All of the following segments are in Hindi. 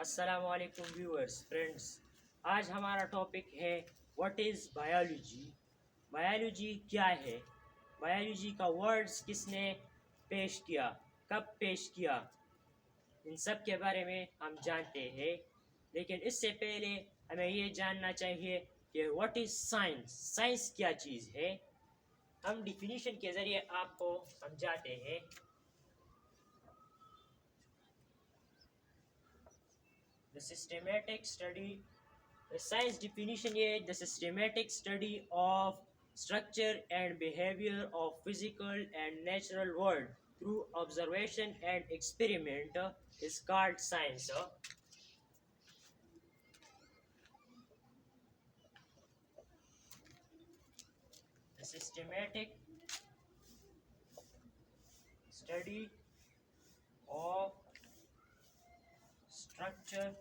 अस्सलामुअलैकुम व्यूअर्स फ्रेंड्स। आज हमारा टॉपिक है व्हाट इज़ बायोलॉजी। बायोलॉजी क्या है, बायोलॉजी का वर्ड्स किसने पेश किया, कब पेश किया, इन सब के बारे में हम जानते हैं। लेकिन इससे पहले हमें ये जानना चाहिए कि व्हाट इज़ साइंस, साइंस क्या चीज़ है। हम डिफिनीशन के ज़रिए आपको समझाते हैं। The systematic study, the science definition is the systematic study of structure and behavior of physical and natural world through observation and experiment is called science. The systematic study of structure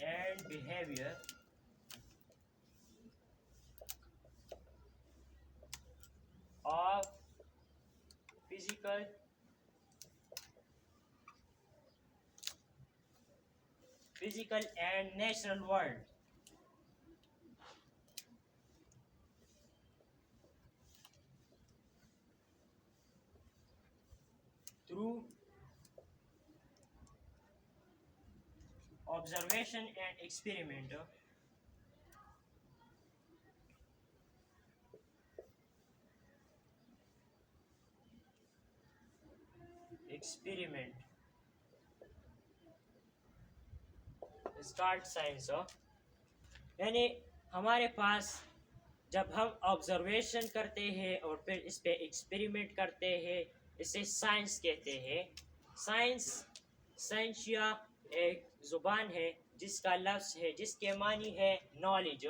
and behavior of physical and natural world through observation and experiment start science. यानी हमारे पास जब हम ऑब्जर्वेशन करते हैं और फिर इस पे एक्सपेरिमेंट करते हैं, इसे साइंस कहते हैं। साइंस, साइंसिया एक ज़ुबान है जिसका लफ्ज़ है, जिसके मानी है नॉलेज।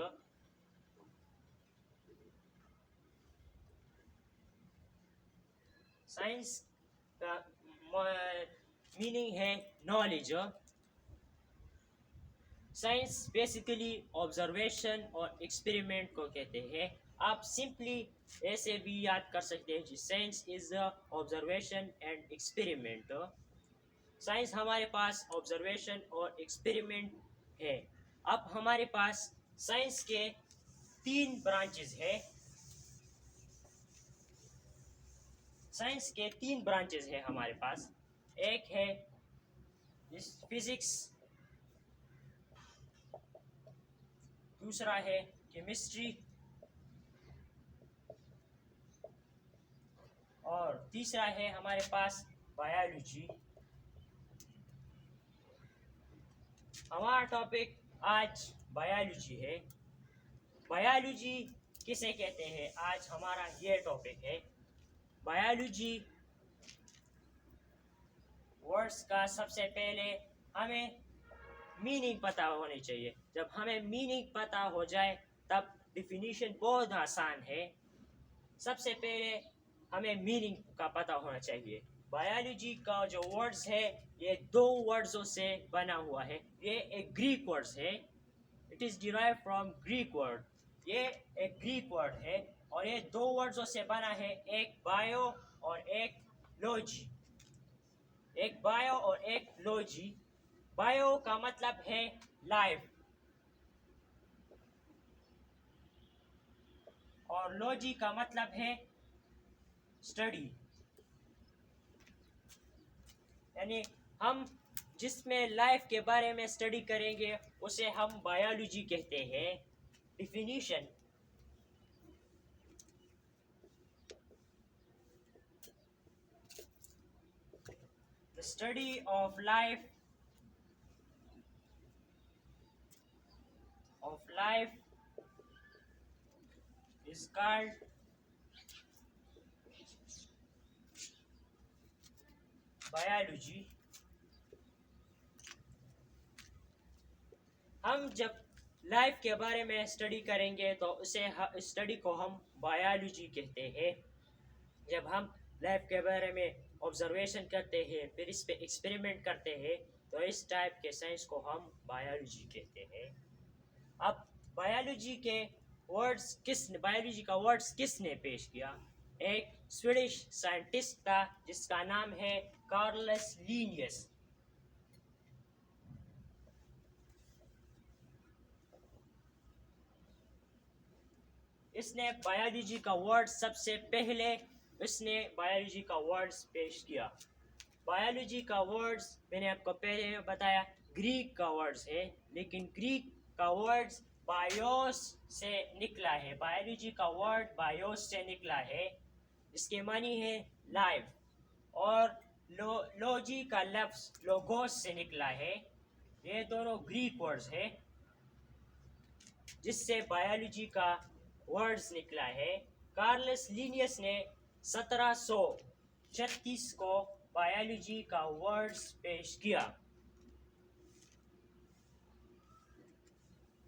साइंस का मीनिंग है नॉलेज। साइंस बेसिकली ऑब्जर्वेशन और एक्सपेरिमेंट को कहते हैं। आप सिंपली ऐसे भी याद कर सकते हैं कि science is observation and experiment. Science हमारे पास ऑब्जर्वेशन और एक्सपेरिमेंट है। अब हमारे पास साइंस के तीन ब्रांचेस है। साइंस के तीन ब्रांचेस है हमारे पास। एक है फिजिक्स, दूसरा है केमिस्ट्री और तीसरा है हमारे पास बायोलॉजी। हमारा टॉपिक आज बायोलॉजी है। बायोलॉजी किसे कहते हैं, आज हमारा ये टॉपिक है। बायोलॉजी वर्ड्स का सबसे पहले हमें मीनिंग पता होनी चाहिए। जब हमें मीनिंग पता हो जाए तब डिफिनीशन बहुत आसान है। सबसे पहले हमें मीनिंग का पता होना चाहिए। बायोलॉजी का जो वर्ड्स है ये दो वर्ड्सों से बना हुआ है। ये एक ग्रीक वर्ड्स है, it is derive from Greek word. ये एक ग्रीक वर्ड है और ये दो वर्ड्सों से बना है, एक बायो और एक लॉजी। एक बायो और एक लॉजी। बायो का मतलब है लाइफ और लॉजी का मतलब है स्टडी। यानी हम जिसमें लाइफ के बारे में स्टडी करेंगे उसे हम बायोलॉजी कहते हैं। Definition, the study of life is called biology। हम जब लाइफ के बारे में स्टडी करेंगे तो उसे स्टडी को हम बायोलॉजी कहते हैं। जब हम लाइफ के बारे में ऑब्जर्वेशन करते हैं फिर इस पे एक्सपेरिमेंट करते हैं तो इस टाइप के साइंस को हम बायोलॉजी कहते हैं। अब बायोलॉजी का वर्ड्स किसने पेश किया? एक स्वीडिश साइंटिस्ट था जिसका नाम है कार्लस लीनियस। इसने बायोलॉजी का वर्ड सबसे पहले इसने बायोलॉजी का वर्ड्स पेश किया। बायोलॉजी का वर्ड्स मैंने आपको पहले बताया ग्रीक का वर्ड्स है, लेकिन ग्रीक का वर्ड्स बायोस से निकला है। बायोलॉजी का वर्ड बायोस से निकला है, इसके मानी है लाइफ, और लोजी का लफ्ज लोगोस से निकला है। ये दोनों ग्रीक वर्ड्स है जिससे बायोलॉजी का वर्ड्स निकला है। कार्लस लिनियस ने 1736 को बायोलॉजी का वर्ड्स पेश किया।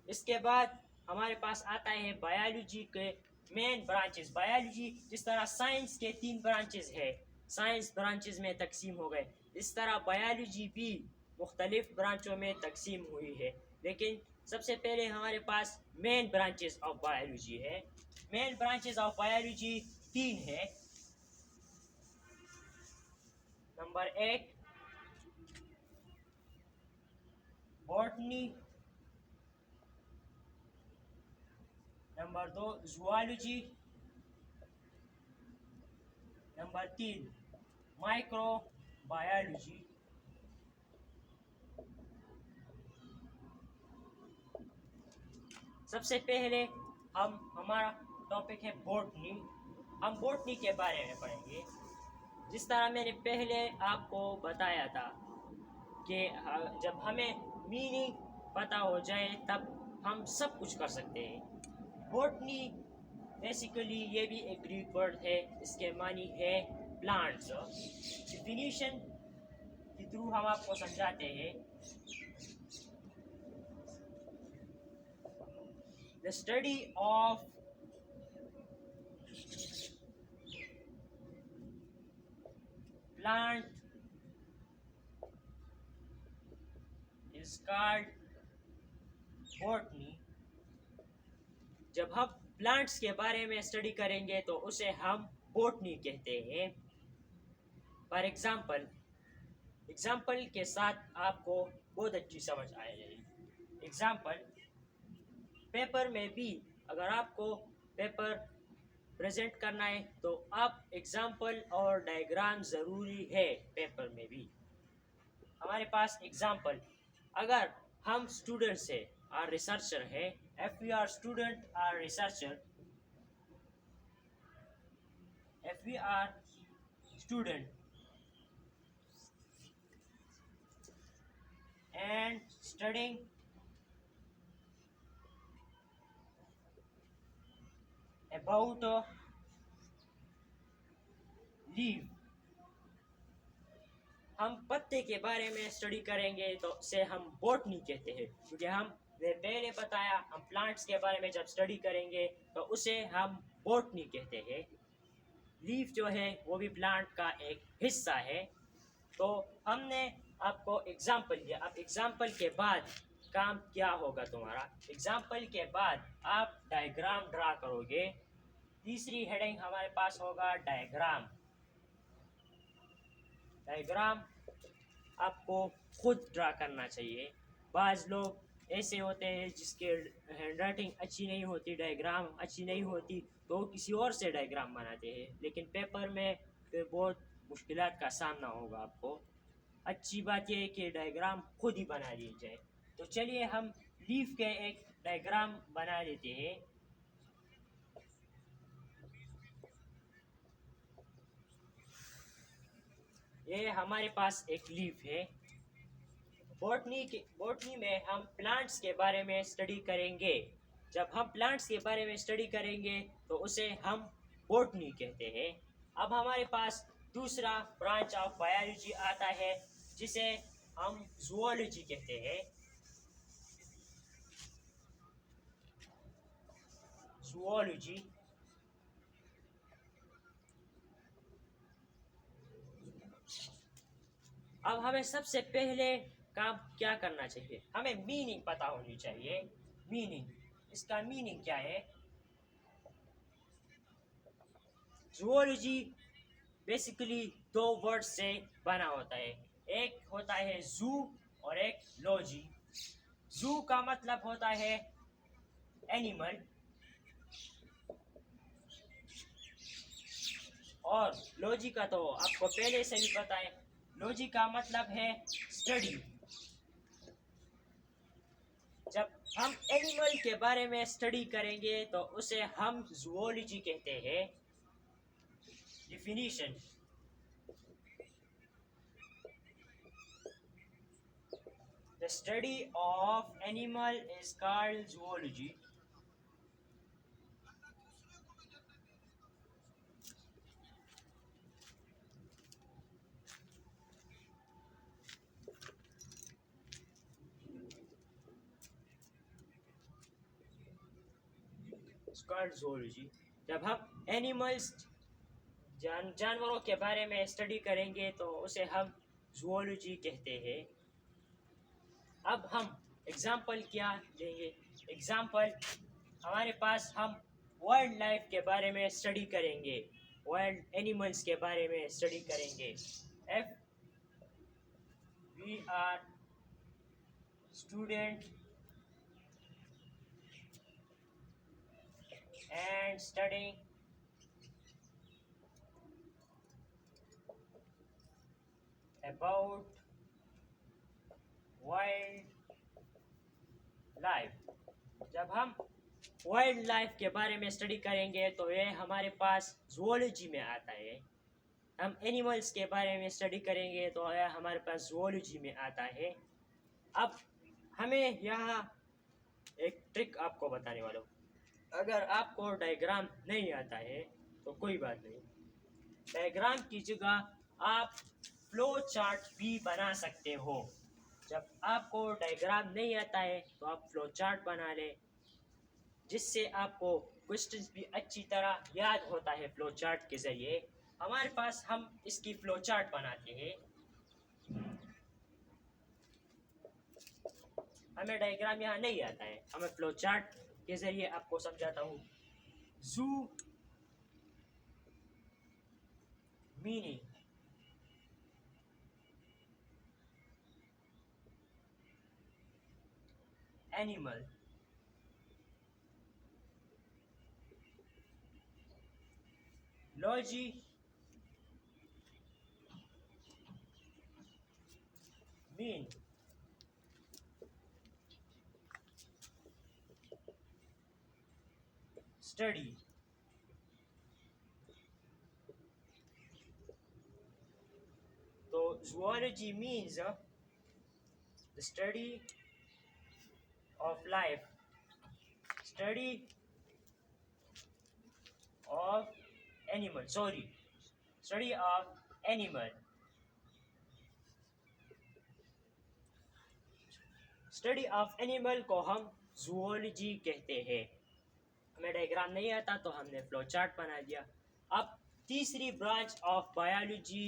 इसके बाद हमारे पास आता है बायोलॉजी के मेन ब्रांचेस। बायोलॉजी जिस तरह साइंस के 3 ब्रांचेस है, साइंस ब्रांचेस में तकसीम हो गए, इस तरह बायोलॉजी भी मुख्तलिफ ब्रांचों में तकसीम हुई है। लेकिन सबसे पहले हमारे पास मेन ब्रांचेस ऑफ बायोलॉजी है। मेन ब्रांचेस ऑफ बायोलॉजी 3 है। Number 1 botany, number 2 zoology, number 3 microbiology. सबसे पहले हमारा टॉपिक है बॉटनी। हम बॉटनी के बारे में पढ़ेंगे। जिस तरह मैंने पहले आपको बताया था कि जब हमें मीनिंग पता हो जाए तब हम सब कुछ कर सकते हैं। बॉटनी बेसिकली ये भी एक ग्रीक वर्ड है, इसके मानी है प्लांट्स। डिफिनीशन के थ्रू हम आपको समझाते हैं। The study of plant is called botany। जब हम प्लांट्स के बारे में स्टडी करेंगे तो उसे हम बॉटनी कहते हैं। फॉर एग्जाम्पल के साथ आपको बहुत अच्छी समझ आ जाएगी। एग्जाम्पल, पेपर में भी अगर आपको पेपर प्रेजेंट करना है तो आप एग्जाम्पल और डायग्राम ज़रूरी है। पेपर में भी हमारे पास एग्जाम्पल, अगर हम स्टूडेंट्स है और रिसर्चर है, if we are student or researcher, if we are student and studying about a leaf, हम पत्ते के बारे में स्टडी करेंगे तो उसे हम बॉटनी कहते हैं। क्योंकि हमने पहले बताया हम प्लांट्स के बारे में जब स्टडी करेंगे तो उसे हम बॉटनी कहते हैं। लीफ जो है वो भी प्लांट का एक हिस्सा है। तो हमने आपको एग्जाम्पल दिया। अब एग्जाम्पल के बाद काम क्या होगा तुम्हारा? एग्जाम्पल के बाद आप डायग्राम ड्रा करोगे। तीसरी हेडिंग हमारे पास होगा डायग्राम। डायग्राम आपको खुद ड्रा करना चाहिए। बाज़ लोग ऐसे होते हैं जिसके हैंडराइटिंग अच्छी नहीं होती, डायग्राम अच्छी नहीं होती, तो वो किसी और से डायग्राम बनाते हैं, लेकिन पेपर में फिर बहुत मुश्किलात का सामना होगा आपको। अच्छी बात यह है कि डायग्राम खुद ही बना ली जाए। तो चलिए हम लीफ के एक डायग्राम बना लेते हैं। ये हमारे पास एक लीफ है। बॉटनी में हम प्लांट्स के बारे में स्टडी करेंगे। जब हम प्लांट्स के बारे में स्टडी करेंगे तो उसे हम बॉटनी कहते हैं। अब हमारे पास दूसरा ब्रांच ऑफ बायोलॉजी आता है जिसे हम जूलॉजी कहते हैं। जूलॉजी अब हमें सबसे पहले काम क्या करना चाहिए? हमें मीनिंग पता होनी चाहिए। मीनिंग, इसका मीनिंग क्या है? जूलॉजी बेसिकली 2 वर्ड से बना होता है। एक होता है जू और एक लॉजी। जू का मतलब होता है एनिमल और लॉजी का तो आपको पहले से भी पता है, लॉजी का मतलब है स्टडी। जब हम एनिमल के बारे में स्टडी करेंगे तो उसे हम जूलॉजी कहते हैं। Definition, the study of animal is called zoology. Zoology. जब हम एनिमल्स जानवरों के बारे में स्टडी करेंगे तो उसे हम जूलॉजी कहते हैं। अब हम एग्जाम्पल क्या लेंगे? एग्जाम्पल हमारे पास, हम वाइल्ड लाइफ के बारे में स्टडी करेंगे, वाइल्ड एनिमल्स के बारे में स्टडी करेंगे। If we are student and studying about wildlife. जब हम वाइल्ड लाइफ के बारे में स्टडी करेंगे तो ये हमारे पास जूलॉजी में आता है। हम एनिमल्स के बारे में स्टडी करेंगे तो यह हमारे पास जूलॉजी में आता है। अब हमें यहाँ एक ट्रिक आपको बताने वाला हूँ। अगर आपको डायग्राम नहीं आता है तो कोई बात नहीं, डायग्राम की जगह आप फ्लो चार्ट भी बना सकते हो। जब आपको डायग्राम नहीं आता है तो आप फ्लो चार्ट बना लें, जिससे आपको क्वेश्चंस भी अच्छी तरह याद होता है फ्लो चार्ट के ज़रिए। हमारे पास, हम इसकी फ्लो चार्ट बनाते हैं। हमें डायग्राम यहाँ नहीं आता है, हमें फ्लो चार्ट के ज़रिए आपको समझाता हूँ। जू meaning, animal, logy mean, study. तो zoology means the study of life, study of animal, study of animal, study of animal को हम जूलॉजी कहते हैं। हमें डायग्राम नहीं आता तो हमने फ्लो चार्ट बना दिया। अब तीसरी ब्रांच ऑफ बायोलॉजी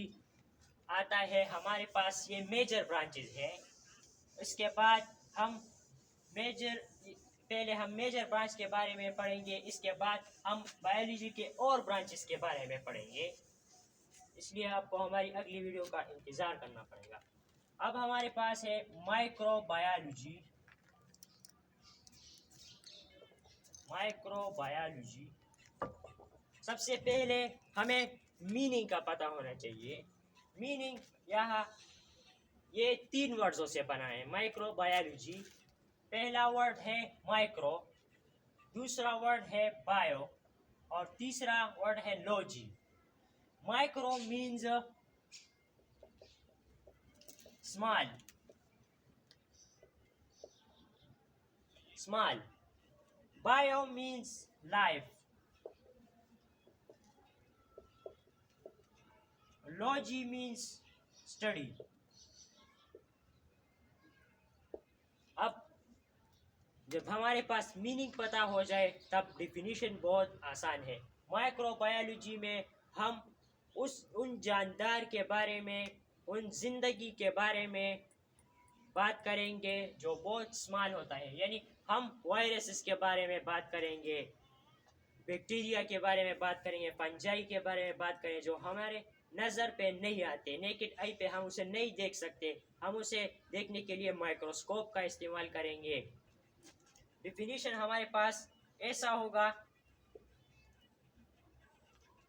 आता है हमारे पास, ये मेजर ब्रांचेस है। इसके बाद हम पहले हम मेजर ब्रांच के बारे में पढ़ेंगे, इसके बाद हम बायोलॉजी के और ब्रांचेस के बारे में पढ़ेंगे। इसलिए आपको हमारी अगली वीडियो का इंतज़ार करना पड़ेगा। अब हमारे पास है माइक्रोबायोलॉजी। माइक्रोबायोलॉजी, सबसे पहले हमें मीनिंग का पता होना चाहिए। मीनिंग यहाँ ये 3 वर्ड्सों से बना है माइक्रोबायोलॉजी। पहला वर्ड है माइक्रो, दूसरा वर्ड है बायो और तीसरा वर्ड है logy. Micro means small, bio means life, logy means study। अब जब हमारे पास मीनिंग पता हो जाए तब डिफिनीशन बहुत आसान है। माइक्रोबायोलॉजी में हम उन जानदार के बारे में, उन जिंदगी के बारे में बात करेंगे जो बहुत स्मॉल होता है। यानी हम वायरसेस के बारे में बात करेंगे, बैक्टीरिया के बारे में बात करेंगे, फंजाई के बारे में बात करेंगे, जो हमारे नज़र पे नहीं आते, नेकेड आई पे हम उसे नहीं देख सकते। हम उसे देखने के लिए माइक्रोस्कोप का इस्तेमाल करेंगे। डिफिनीशन हमारे पास ऐसा होगा,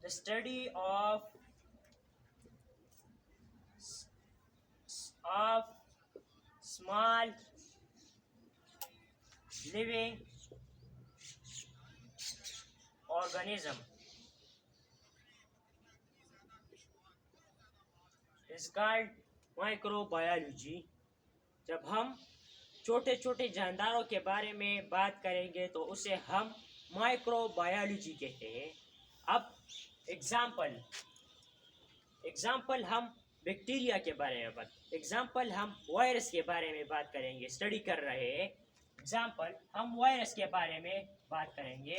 the study of small living organism is called microbiology. जब हम छोटे छोटे जानदारों के बारे में बात करेंगे तो उसे हम माइक्रोबायोलॉजी कहते हैं. अब एग्जाम्पल हम बैक्टीरिया के बारे में एग्जाम्पल हम वायरस के बारे में बात करेंगे, स्टडी कर रहे हैं. एग्जाम्पल हम वायरस के बारे में बात करेंगे,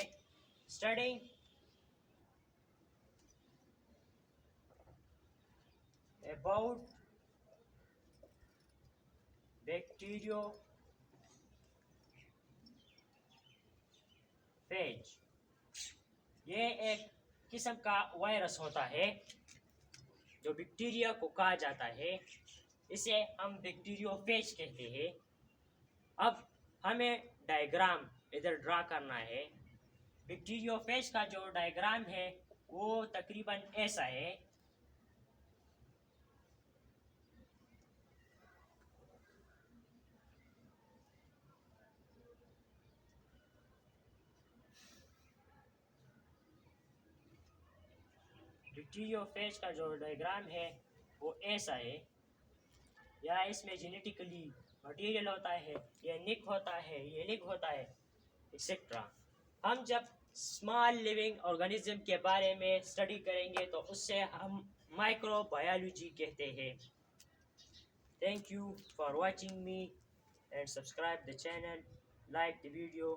स्टडिंग अबाउट बैक्टीरियोफेज. ये एक किस्म का वायरस होता है जो बैक्टीरिया को कहा जाता है. इसे हम बैक्टीरियोफेज कहते हैं. अब हमें डायग्राम इधर ड्रा करना है. बैक्टीरियोफेज का जो डायग्राम है वो तकरीबन ऐसा है. बैक्टीरियोफेज का जो डायग्राम है वो ऐसा है. या इसमें जेनेटिकली मटेरियल होता है, ये निक होता है, ये लिग होता है, एक्सेट्रा. हम जब स्मॉल लिविंग ऑर्गेनिज्म के बारे में स्टडी करेंगे तो उससे हम माइक्रोबायोलॉजी कहते हैं. Thank you for watching me and subscribe the channel, like the video.